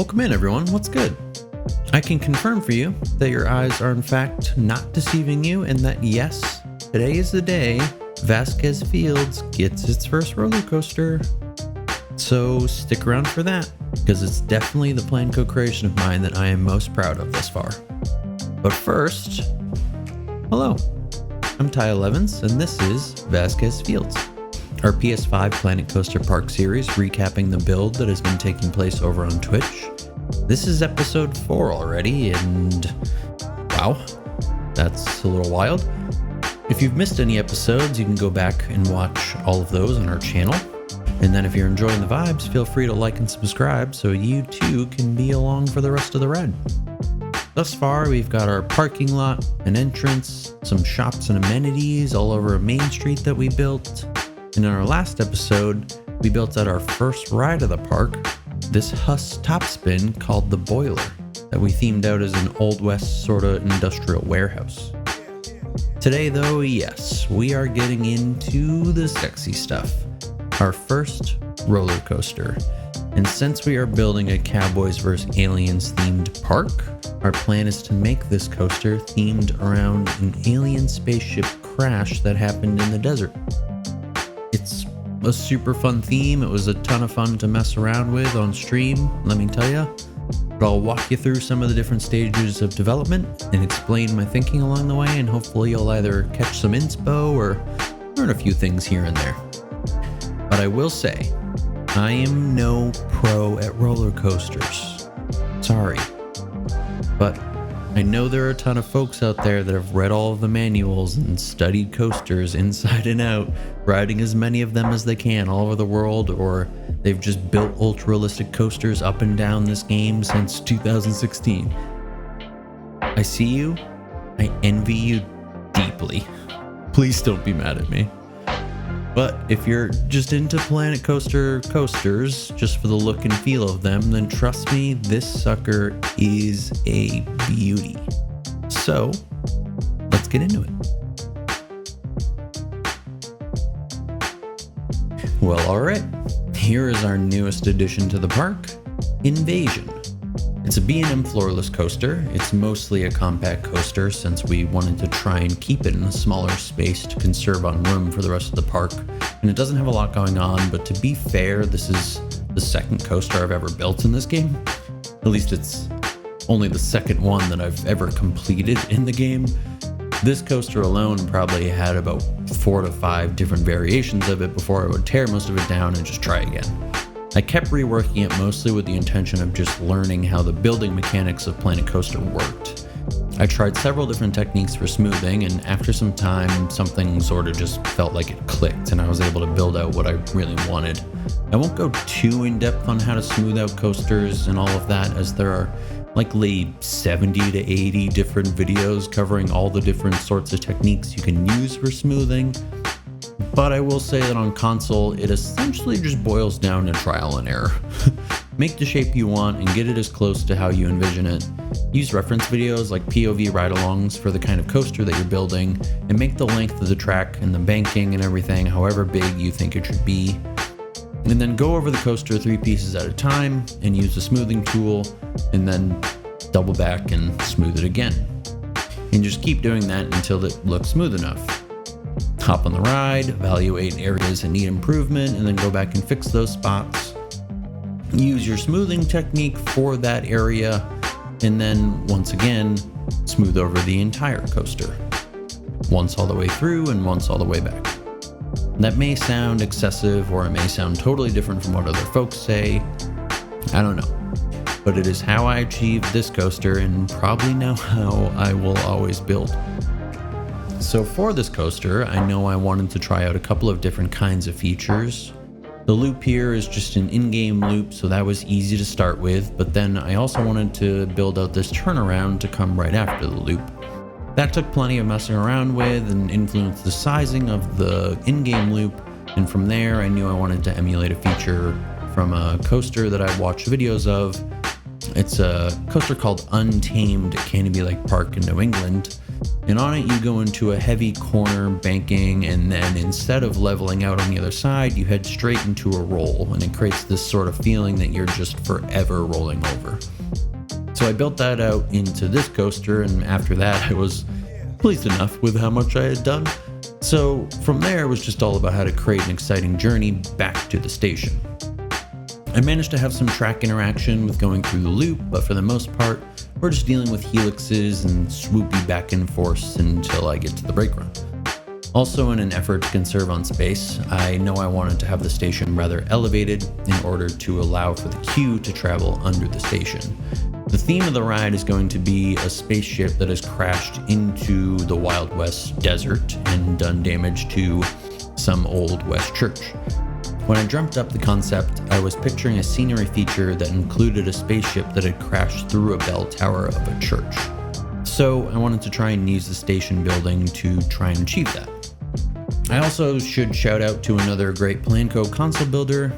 Welcome in, everyone. What's good? I can confirm for you that your eyes are in fact not deceiving you, and that yes, today is the day Vasquez Fields gets its first roller coaster. So stick around for that, because it's definitely the planned co-creation of mine that I am most proud of thus far. But first, hello, I'm Ty Levins, and this is Vasquez Fields, our PS5 Planet Coaster Park series recapping the build that has been taking place over on Twitch. This is episode 4 already, and wow, that's a little wild. If you've missed any episodes, you can go back and watch all of those on our channel. And then if you're enjoying the vibes, feel free to like and subscribe so you too can be along for the rest of the ride. Thus far, we've got our parking lot, an entrance, some shops and amenities all over a main street that we built. And in our last episode, we built out our first ride of the park, this Huss topspin called the Boiler, that we themed out as an Old West sorta industrial warehouse. Today though, yes, we are getting into the sexy stuff. Our first roller coaster. And since we are building a Cowboys vs. Aliens themed park, our plan is to make this coaster themed around an alien spaceship crash that happened in the desert. It's a super fun theme. It was a ton of fun to mess around with on stream, let me tell you. But I'll walk you through some of the different stages of development and explain my thinking along the way, and hopefully you'll either catch some inspo or learn a few things here and there. But I will say, I am no pro at roller coasters. Sorry. But I know there are a ton of folks out there that have read all of the manuals and studied coasters inside and out, riding as many of them as they can all over the world, or they've just built ultra-realistic coasters up and down this game since 2016. I see you. I envy you deeply. Please don't be mad at me. But if you're just into Planet Coaster coasters, just for the look and feel of them, then trust me, this sucker is a beauty. So, let's get into it. Well, alright. Here is our newest addition to the park, Invasion. It's a B&M Floorless coaster. It's mostly a compact coaster since we wanted to try and keep it in a smaller space to conserve on room for the rest of the park. And it doesn't have a lot going on, but to be fair, this is the second coaster I've ever built in this game. At least it's only the second one that I've ever completed in the game. This coaster alone probably had about 4 to 5 different variations of it before I would tear most of it down and just try again. I kept reworking it mostly with the intention of just learning how the building mechanics of Planet Coaster worked. I tried several different techniques for smoothing, and after some time, something sort of just felt like it clicked and I was able to build out what I really wanted. I won't go too in-depth on how to smooth out coasters and all of that, as there are likely 70 to 80 different videos covering all the different sorts of techniques you can use for smoothing. But I will say that on console, it essentially just boils down to trial and error. Make the shape you want and get it as close to how you envision it. Use reference videos like POV ride-alongs for the kind of coaster that you're building, and make the length of the track and the banking and everything however big you think it should be. And then go over the coaster 3 pieces at a time and use the smoothing tool, and then double back and smooth it again. And just keep doing that until it looks smooth enough. Hop on the ride, evaluate areas that need improvement, and then go back and fix those spots. Use your smoothing technique for that area, and then once again, smooth over the entire coaster. Once all the way through and once all the way back. That may sound excessive, or it may sound totally different from what other folks say. I don't know. But it is how I achieved this coaster, and probably now how I will always build. So for this coaster, I know I wanted to try out a couple of different kinds of features. The loop here is just an in-game loop, so that was easy to start with, but then I also wanted to build out this turnaround to come right after the loop. That took plenty of messing around with and influenced the sizing of the in-game loop, and from there I knew I wanted to emulate a feature from a coaster that I've watched videos of. It's a coaster called Untamed at Canopy Lake Park in New England. And on it, you go into a heavy corner banking, and then instead of leveling out on the other side, you head straight into a roll, and it creates this sort of feeling that you're just forever rolling over. So I built that out into this coaster, and after that, I was pleased enough with how much I had done. So from there, it was just all about how to create an exciting journey back to the station. I managed to have some track interaction with going through the loop, but for the most part, we're just dealing with helixes and swoopy back and forth until I get to the brake run. Also, in an effort to conserve on space, I know I wanted to have the station rather elevated in order to allow for the queue to travel under the station. The theme of the ride is going to be a spaceship that has crashed into the Wild West desert and done damage to some old West church. When I dreamt up the concept, I was picturing a scenery feature that included a spaceship that had crashed through a bell tower of a church. So I wanted to try and use the station building to try and achieve that. I also should shout out to another great Planco console builder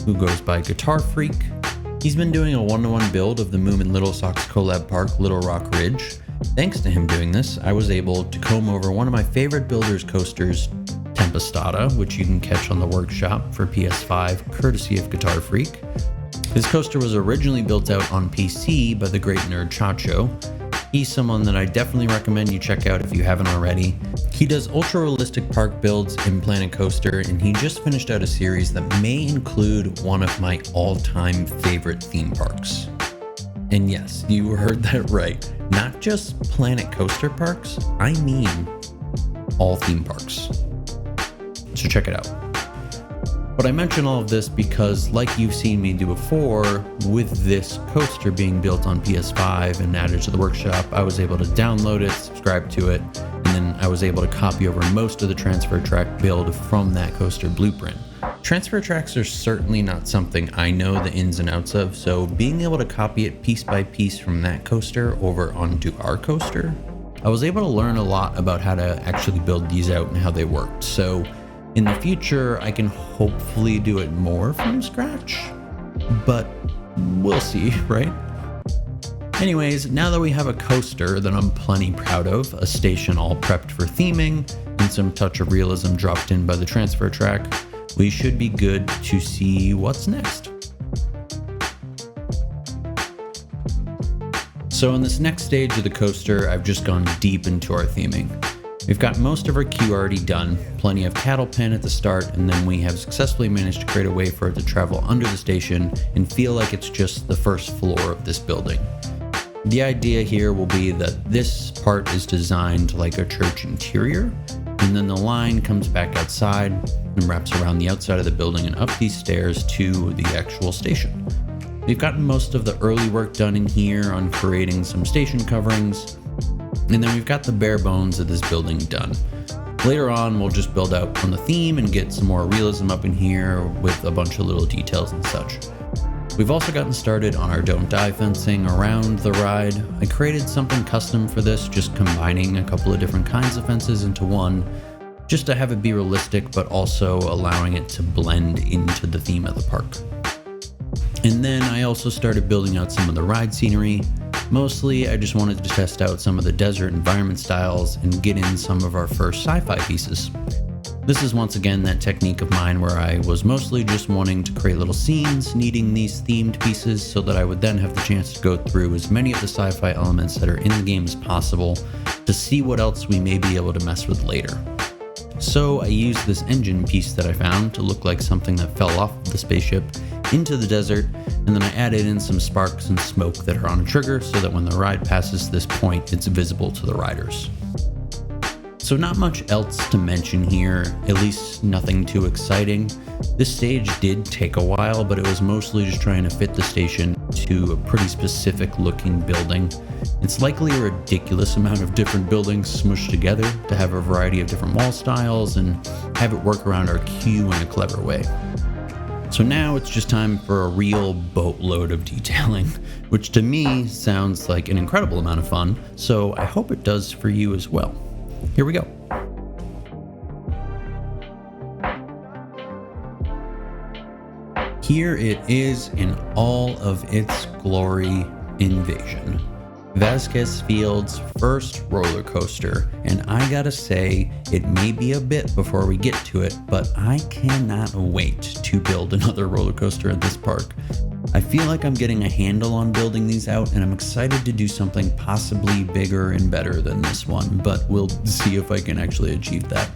who goes by Guitarfreeek. He's been doing a one-to-one build of the Moomin Little Sox collab park, Little Rock Ridge. Thanks to him doing this, I was able to comb over one of my favorite builders coasters, Tempestata, which you can catch on the workshop for PS5, courtesy of Guitarfreeek. This coaster was originally built out on PC by the great nerd Chacho. He's someone that I definitely recommend you check out if you haven't already. He does ultra-realistic park builds in Planet Coaster, and he just finished out a series that may include one of my all-time favorite theme parks. And yes, you heard that right. Not just Planet Coaster parks, I mean all theme parks. So check it out. But I mention all of this because, like you've seen me do before, with this coaster being built on PS5 and added to the workshop, I was able to download it, subscribe to it, and then I was able to copy over most of the transfer track build from that coaster blueprint. Transfer tracks are certainly not something I know the ins and outs of, so being able to copy it piece by piece from that coaster over onto our coaster, I was able to learn a lot about how to actually build these out and how they worked. So in the future, I can hopefully do it more from scratch, but we'll see, right? Anyways, now that we have a coaster that I'm plenty proud of, a station all prepped for theming, and some touch of realism dropped in by the transfer track, we should be good to see what's next. So in this next stage of the coaster, I've just gone deep into our theming. We've got most of our queue already done, plenty of cattle pen at the start, and then we have successfully managed to create a way for it to travel under the station and feel like it's just the first floor of this building. The idea here will be that this part is designed like a church interior, and then the line comes back outside and wraps around the outside of the building and up these stairs to the actual station. We've gotten most of the early work done in here on creating some station coverings, and then we've got the bare bones of this building done. Later on, we'll just build out on the theme and get some more realism up in here with a bunch of little details and such. We've also gotten started on our don't die fencing around the ride. I created something custom for this, just combining a couple of different kinds of fences into one, just to have it be realistic, but also allowing it to blend into the theme of the park. And then I also started building out some of the ride scenery. Mostly, I just wanted to test out some of the desert environment styles and get in some of our first sci-fi pieces. This is once again that technique of mine where I was mostly just wanting to create little scenes, needing these themed pieces so that I would then have the chance to go through as many of the sci-fi elements that are in the game as possible to see what else we may be able to mess with later. So I used this engine piece that I found to look like something that fell off of the spaceship into the desert, and then I added in some sparks and smoke that are on a trigger so that when the ride passes this point, it's visible to the riders. So not much else to mention here, at least nothing too exciting. This stage did take a while, but it was mostly just trying to fit the station to a pretty specific looking building. It's likely a ridiculous amount of different buildings smushed together to have a variety of different wall styles and have it work around our queue in a clever way. So now it's just time for a real boatload of detailing, which to me sounds like an incredible amount of fun, so I hope it does for you as well. Here we go. Here it is in all of its glory, Invasion. Vasquez Fields' first roller coaster, and I gotta say, it may be a bit before we get to it, but I cannot wait to build another roller coaster at this park. I feel like I'm getting a handle on building these out, and I'm excited to do something possibly bigger and better than this one, but we'll see if I can actually achieve that.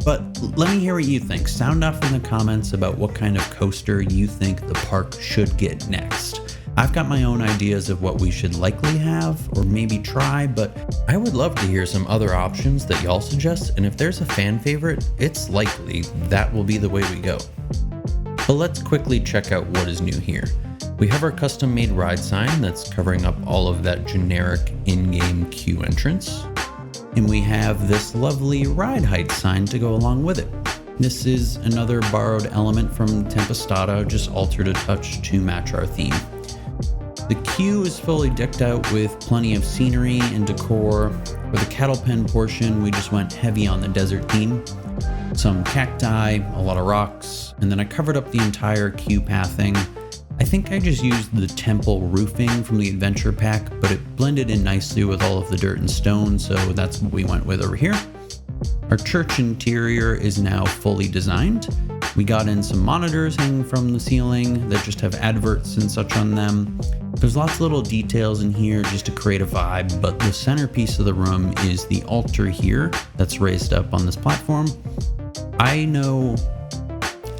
But let me hear what you think. Sound off in the comments about what kind of coaster you think the park should get next. I've got my own ideas of what we should likely have or maybe try, but I would love to hear some other options that y'all suggest, and if there's a fan favorite, it's likely that will be the way we go. But let's quickly check out what is new here. We have our custom made ride sign that's covering up all of that generic in-game queue entrance. And we have this lovely ride height sign to go along with it. This is another borrowed element from Tempestata, just altered a touch to match our theme. The queue is fully decked out with plenty of scenery and decor. For the cattle pen portion, we just went heavy on the desert theme. Some cacti, a lot of rocks, and then I covered up the entire queue pathing. I think I just used the temple roofing from the adventure pack, but it blended in nicely with all of the dirt and stone, so that's what we went with over here. Our church interior is now fully designed. We got in some monitors hanging from the ceiling that just have adverts and such on them. There's lots of little details in here just to create a vibe, but the centerpiece of the room is the altar here that's raised up on this platform. I know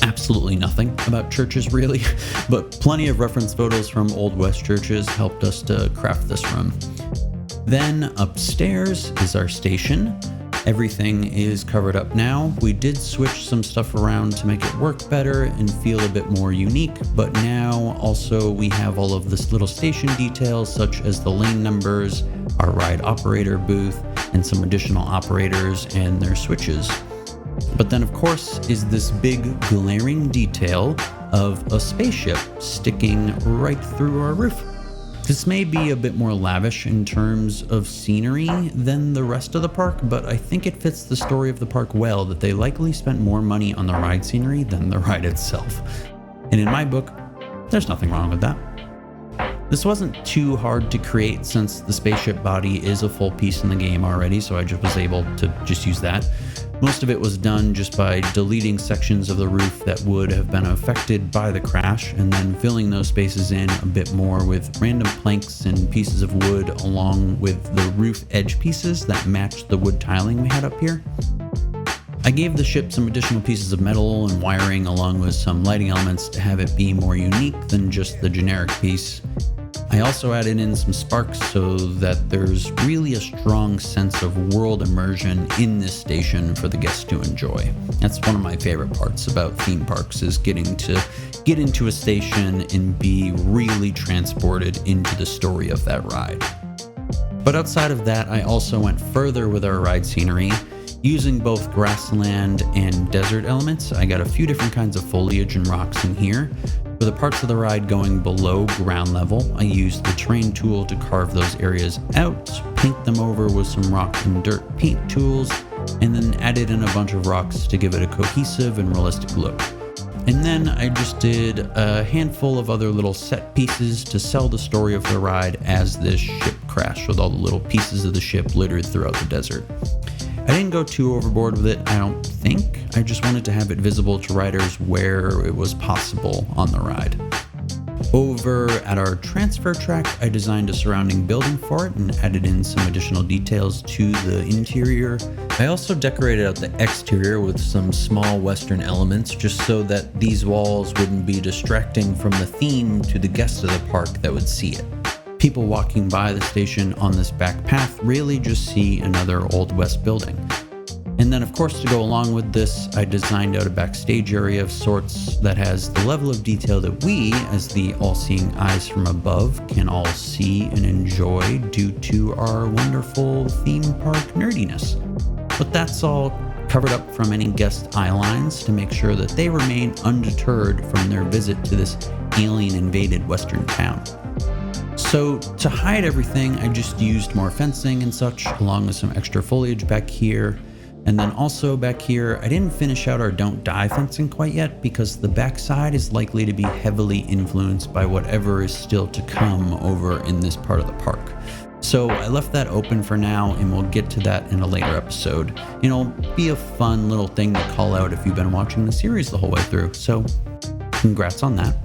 absolutely nothing about churches really, but plenty of reference photos from Old West churches helped us to craft this room. Then upstairs is our station. Everything is covered up now. We did switch some stuff around to make it work better and feel a bit more unique, but now also we have all of this little station details such as the lane numbers, our ride operator booth, and some additional operators and their switches. But then of course is this big glaring detail of a spaceship sticking right through our roof. This may be a bit more lavish in terms of scenery than the rest of the park, but I think it fits the story of the park well that they likely spent more money on the ride scenery than the ride itself. And in my book, there's nothing wrong with that. This wasn't too hard to create since the spaceship body is a full piece in the game already, so I just was able to just use that. Most of it was done just by deleting sections of the roof that would have been affected by the crash and then filling those spaces in a bit more with random planks and pieces of wood along with the roof edge pieces that matched the wood tiling we had up here. I gave the ship some additional pieces of metal and wiring along with some lighting elements to have it be more unique than just the generic piece. I also added in some sparks so that there's really a strong sense of world immersion in this station for the guests to enjoy. That's one of my favorite parts about theme parks, is getting to get into a station and be really transported into the story of that ride. But outside of that, I also went further with our ride scenery. Using both grassland and desert elements, I got a few different kinds of foliage and rocks in here. For the parts of the ride going below ground level, I used the terrain tool to carve those areas out, paint them over with some rock and dirt paint tools, and then added in a bunch of rocks to give it a cohesive and realistic look. And then I just did a handful of other little set pieces to sell the story of the ride as this ship crashed with all the little pieces of the ship littered throughout the desert. I didn't go too overboard with it, I don't think. I just wanted to have it visible to riders where it was possible on the ride. Over at our transfer track, I designed a surrounding building for it and added in some additional details to the interior. I also decorated out the exterior with some small Western elements just so that these walls wouldn't be distracting from the theme to the guests of the park that would see it. People walking by the station on this back path really just see another Old West building. And then of course, to go along with this, I designed out a backstage area of sorts that has the level of detail that we, as the all-seeing eyes from above, can all see and enjoy due to our wonderful theme park nerdiness. But that's all covered up from any guest eye lines to make sure that they remain undeterred from their visit to this alien-invaded Western town. So to hide everything, I just used more fencing and such, along with some extra foliage back here. And then also back here, I didn't finish out our don't die fencing quite yet because the backside is likely to be heavily influenced by whatever is still to come over in this part of the park. So I left that open for now, and we'll get to that in a later episode. It'll be a fun little thing to call out if you've been watching the series the whole way through. So congrats on that.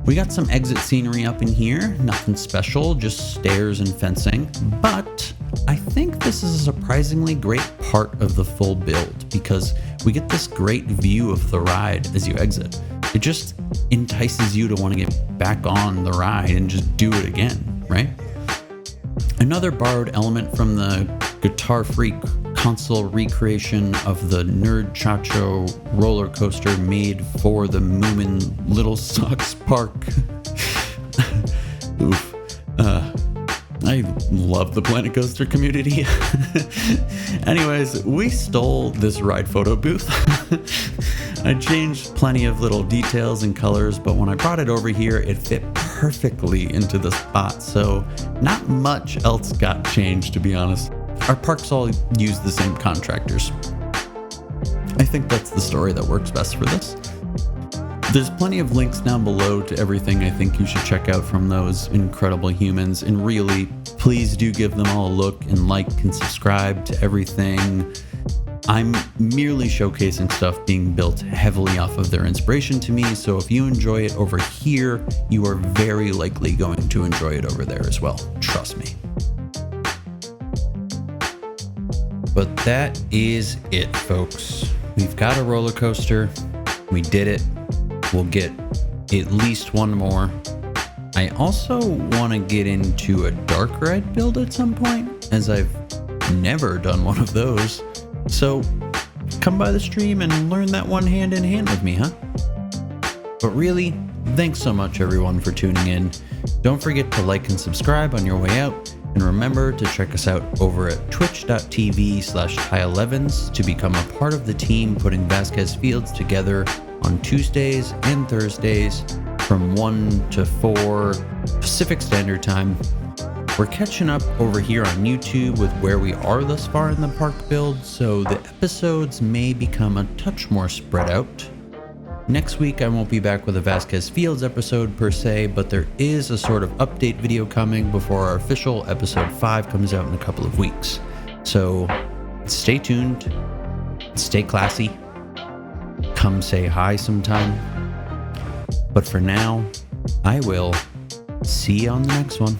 We got some exit scenery up in here. Nothing special, just stairs and fencing. But I think this is a surprisingly great part of the full build because we get this great view of the ride as you exit. It just entices you to want to get back on the ride and just do it again, right? Another borrowed element from the Guitarfreeek console recreation of the Nerd Chacho roller coaster made for the Moomin Little Sox Park. Oof. I love the Planet Coaster community. Anyways, we stole this ride photo booth. I changed plenty of little details and colors, but when I brought it over here, it fit perfectly into the spot, so not much else got changed, to be honest. Our parks all use the same contractors. I think that's the story that works best for this. There's plenty of links down below to everything I think you should check out from those incredible humans, and really, please do give them all a look and like and subscribe to everything. I'm merely showcasing stuff being built heavily off of their inspiration to me, so if you enjoy it over here, you are very likely going to enjoy it over there as well. Trust me. But that is it, folks. We've got a roller coaster. We did it. We'll get at least one more. I also want to get into a dark ride build at some point, as I've never done one of those. So come by the stream and learn that one hand in hand with me, huh? But really, thanks so much everyone for tuning in. Don't forget to like and subscribe on your way out. And remember to check us out over at twitch.tv/Ty11s to become a part of the team putting Vasquez Fields together on Tuesdays and Thursdays from 1 to 4 Pacific Standard Time. We're catching up over here on YouTube with where we are thus far in the park build, so the episodes may become a touch more spread out. Next week I won't be back with a Vasquez Fields episode per se, but there is a sort of update video coming before our official episode 5 comes out in a couple of weeks. So stay tuned, stay classy, come say hi sometime. But for now, I will see you on the next one.